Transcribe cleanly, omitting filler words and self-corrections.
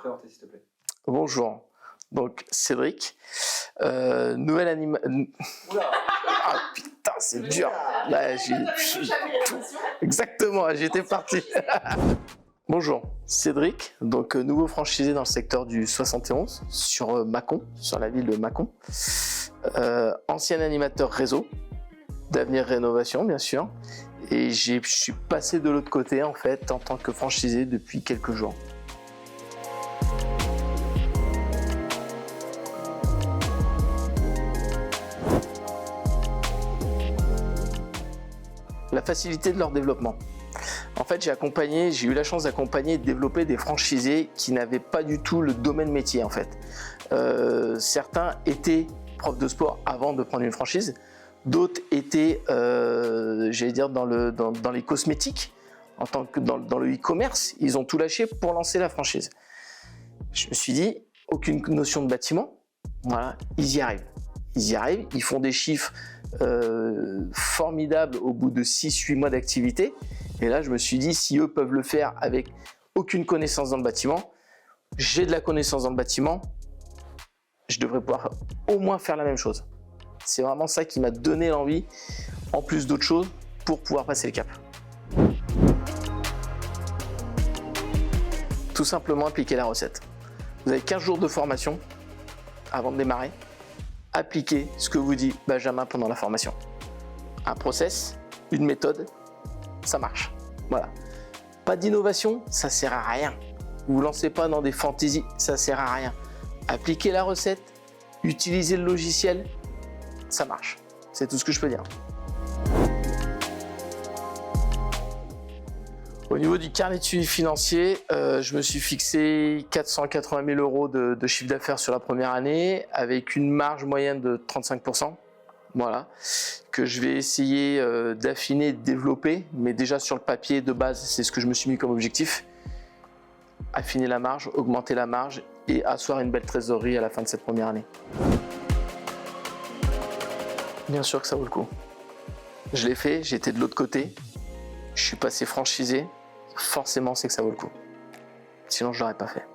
présenter s'il te plaît. Bonjour, donc Cédric, nouvelle Oula. Ah putain, c'est dur. Là, Exactement, j'étais parti. Bonjour, Cédric, donc nouveau franchisé dans le secteur du 71 sur Mâcon, sur la ville de Mâcon. Ancien animateur réseau d'Avenir Rénovation, bien sûr. Et je suis passé de l'autre côté en fait en tant que franchisé depuis quelques jours. La facilité de leur développement. En fait, j'ai eu la chance d'accompagner et de développer des franchisés qui n'avaient pas du tout le domaine métier en fait. Certains étaient profs de sport avant de prendre une franchise, d'autres étaient, j'allais dire, dans les cosmétiques, en tant que dans le e-commerce, ils ont tout lâché pour lancer la franchise. Je me suis dit, aucune notion de bâtiment, voilà, ils y arrivent. Ils font des chiffres formidables au bout de 6-8 mois d'activité. Et là, je me suis dit, si eux peuvent le faire avec aucune connaissance dans le bâtiment, j'ai de la connaissance dans le bâtiment, je devrais pouvoir au moins faire la même chose. C'est vraiment ça qui m'a donné l'envie, en plus d'autres choses, pour pouvoir passer le cap. Tout simplement appliquer la recette. Vous avez 15 jours de formation avant de démarrer. Appliquez ce que vous dit Benjamin pendant la formation. Un process, une méthode, ça marche. Voilà. Pas d'innovation, ça sert à rien. Vous lancez pas dans des fantaisies, ça sert à rien. Appliquez la recette, utilisez le logiciel, ça marche. C'est tout ce que je peux dire. Au niveau du carnet de suivi financier, je me suis fixé 480 000 € de chiffre d'affaires sur la première année avec une marge moyenne de 35%. Voilà, que je vais essayer d'affiner, de développer, mais déjà sur le papier de base, c'est ce que je me suis mis comme objectif. Affiner la marge, augmenter la marge et asseoir une belle trésorerie à la fin de cette première année. Bien sûr que ça vaut le coup. Je l'ai fait, j'étais de l'autre côté, je suis passé franchisé, forcément c'est que ça vaut le coup. Sinon je ne l'aurais pas fait.